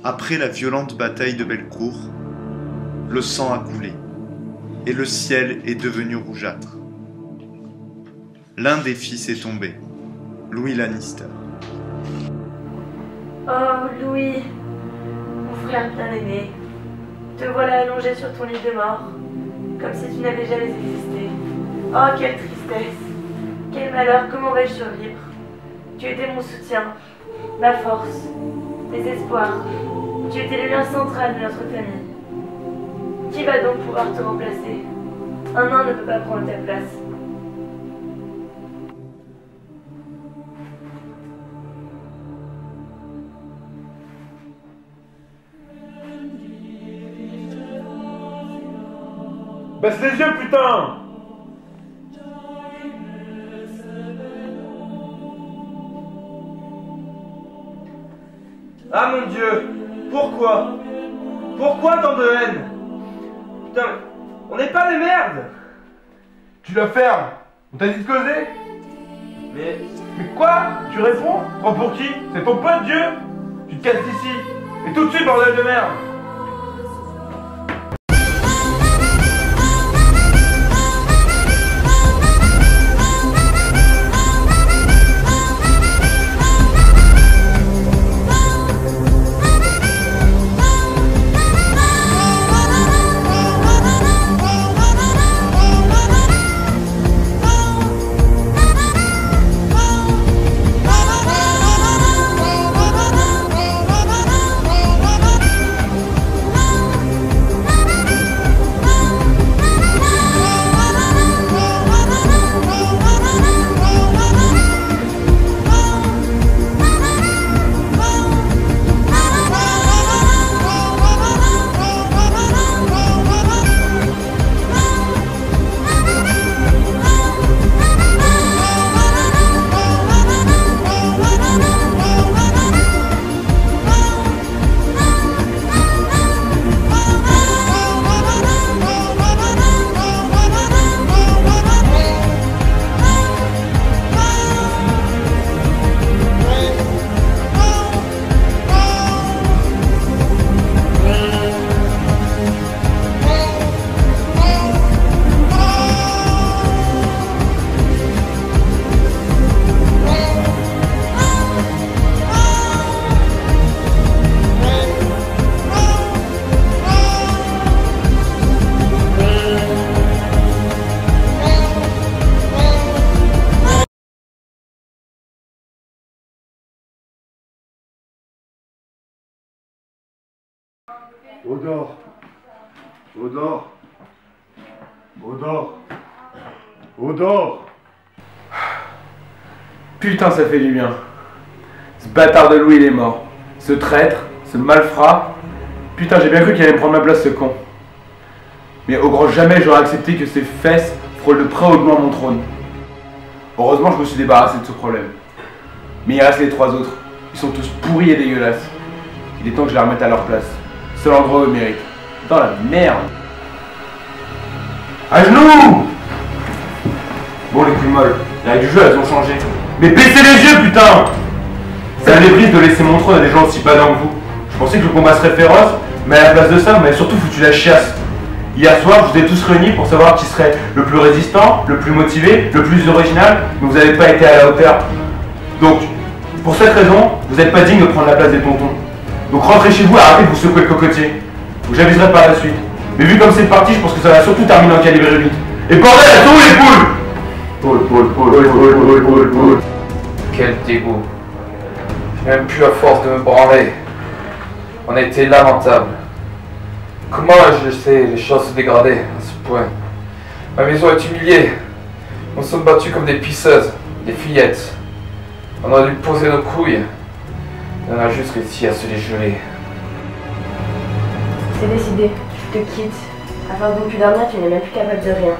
Après la violente bataille de Bellecour, le sang a coulé et le ciel est devenu rougeâtre. L'un des fils est tombé, Louis Lannister. Oh, Louis, mon frère bien-aimé, te voilà allongé sur ton lit de mort, comme si tu n'avais jamais existé. Oh, quelle tristesse, quel malheur, comment vais-je survivre? Tu étais mon soutien, ma force, mes espoirs. Tu étais le lien central de notre famille. Qui va donc pouvoir te remplacer? Un nain ne peut pas prendre ta place. Baisse les yeux, putain! Ah mon Dieu! Pourquoi? Pourquoi tant de haine? Putain, on n'est pas des merdes! Tu la fermes! On t'a dit de causer? Mais quoi? Tu réponds? Prends pour qui? C'est ton pote Dieu? Tu te casses d'ici! Et tout de suite, bordel de merde! Odor. Odor. Odor. Odor. Putain, ça fait du bien. Ce bâtard de Louis, il est mort. Ce traître, ce malfrat. Putain, j'ai bien cru qu'il allait me prendre ma place, ce con. Mais au grand jamais, j'aurais accepté que ses fesses frôlent de près ou de loin mon trône. Heureusement, je me suis débarrassé de ce problème. Mais il reste les trois autres. Ils sont tous pourris et dégueulasses. Il est temps que je les remette à leur place. Seul endroit où ils méritent. Dans la merde. À genoux! Bon, les couilles molles, les règles du jeu, elles ont changé. Mais baissez les yeux, putain! Ça me débrise de laisser mon trône à des gens aussi badants que vous. Je pensais que le combat serait féroce, mais à la place de ça, vous m'avez surtout foutu la chiasse. Hier soir, je vous ai tous réunis pour savoir qui serait le plus résistant, le plus motivé, le plus original, mais vous n'avez pas été à la hauteur. Donc, pour cette raison, vous n'êtes pas digne de prendre la place des tontons. Donc rentrez chez vous et arrêtez de vous secouer le cocotier. Donc j'aviserai par la suite. Mais vu comme c'est parti, je pense que ça va surtout terminer en calibre 8. Et bordel, elles sont où les poules? Quel dégoût. J'ai même plus à force de me branler. On a été lamentable. Comment ai-je laissé les choses se dégrader à ce point? Ma maison est humiliée. Nous sommes battus comme des pisseuses, des fillettes. On aurait dû poser nos couilles. On a juste réussi à se les geler. C'est décidé, je te quitte. À force de plus dormir, tu n'es même plus capable de rien.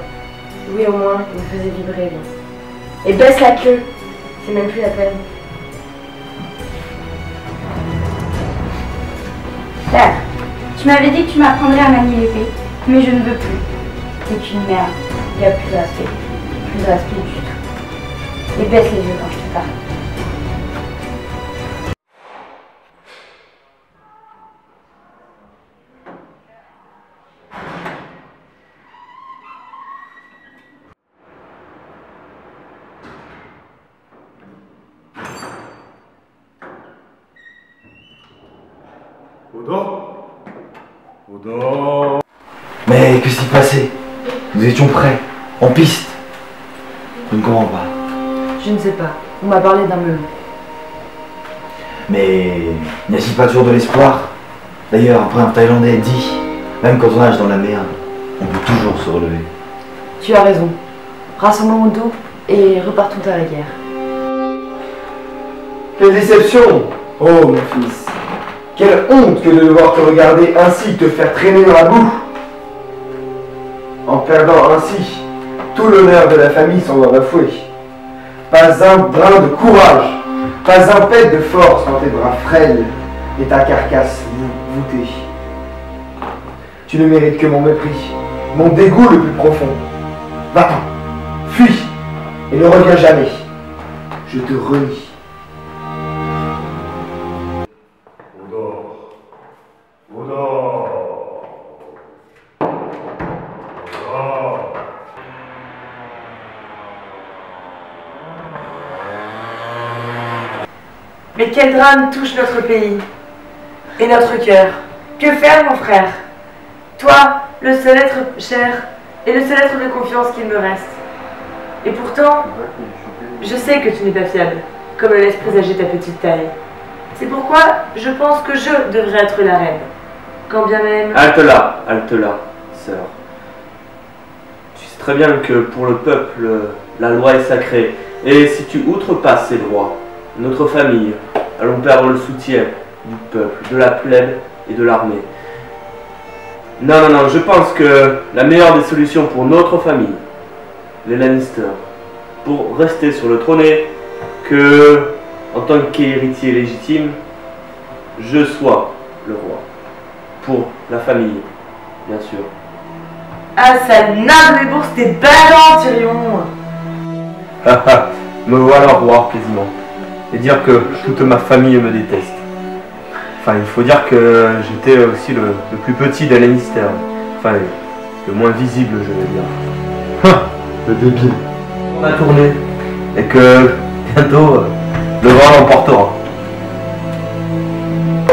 Louis au moins, il me faisait vibrer, lui. Et baisse la queue, c'est même plus la peine. Père, tu m'avais dit que tu m'apprendrais à manier l'épée, mais je ne veux plus. T'es une merde, il n'y a plus de respect. Plus de respect du tout. Et baisse les yeux quand je te parle. Hodor? Hodor? Mais que s'est passé? Nous étions prêts, en piste. Je ne comprends pas. Je ne sais pas. On m'a parlé d'un melon. Mais n'y a-t-il pas toujours de l'espoir? D'ailleurs, un prince thaïlandais dit, même quand on nage dans la merde, on peut toujours se relever. Tu as raison. Rassemblons dos et repartons à la guerre. Quelle déception! Oh mon fils! Quelle honte que de devoir te regarder ainsi te faire traîner dans la boue! En perdant ainsi, tout l'honneur de la famille s'en va bafouer. Pas un brin de courage, pas un pet de force dans tes bras frêles et ta carcasse voûtée. Tu ne mérites que mon mépris, mon dégoût le plus profond. Va-t'en, fuis et ne reviens jamais. Je te renie. Hodor. Hodor. Hodor. Mais quel drame touche notre pays et notre cœur. Que faire, mon frère? Toi, le seul être cher et le seul être de confiance qu'il me reste. Et pourtant, je sais que tu n'es pas fiable, comme le laisse présager ta petite taille. C'est pourquoi je pense que je devrais être la reine. Quand bien même... Halte là, sœur. Tu sais très bien que pour le peuple, la loi est sacrée. Et si tu outrepasses ces droits, notre famille, allons perdre le soutien du peuple, de la plèbe et de l'armée. Non, je pense que la meilleure des solutions pour notre famille, les Lannister, pour rester sur le trône est que, en tant qu'héritier légitime, je sois le roi. Pour la famille, bien sûr. Ah, sale nain de mes bourses, t'es ballant, Tyrion! Me voilà roi, quasiment. Et dire que toute ma famille me déteste. Enfin, il faut dire que j'étais aussi le plus petit des Lannister. Enfin, le moins visible, je veux dire. Le débile. On a tourné. Et que bientôt, le vent l'emportera. Oh.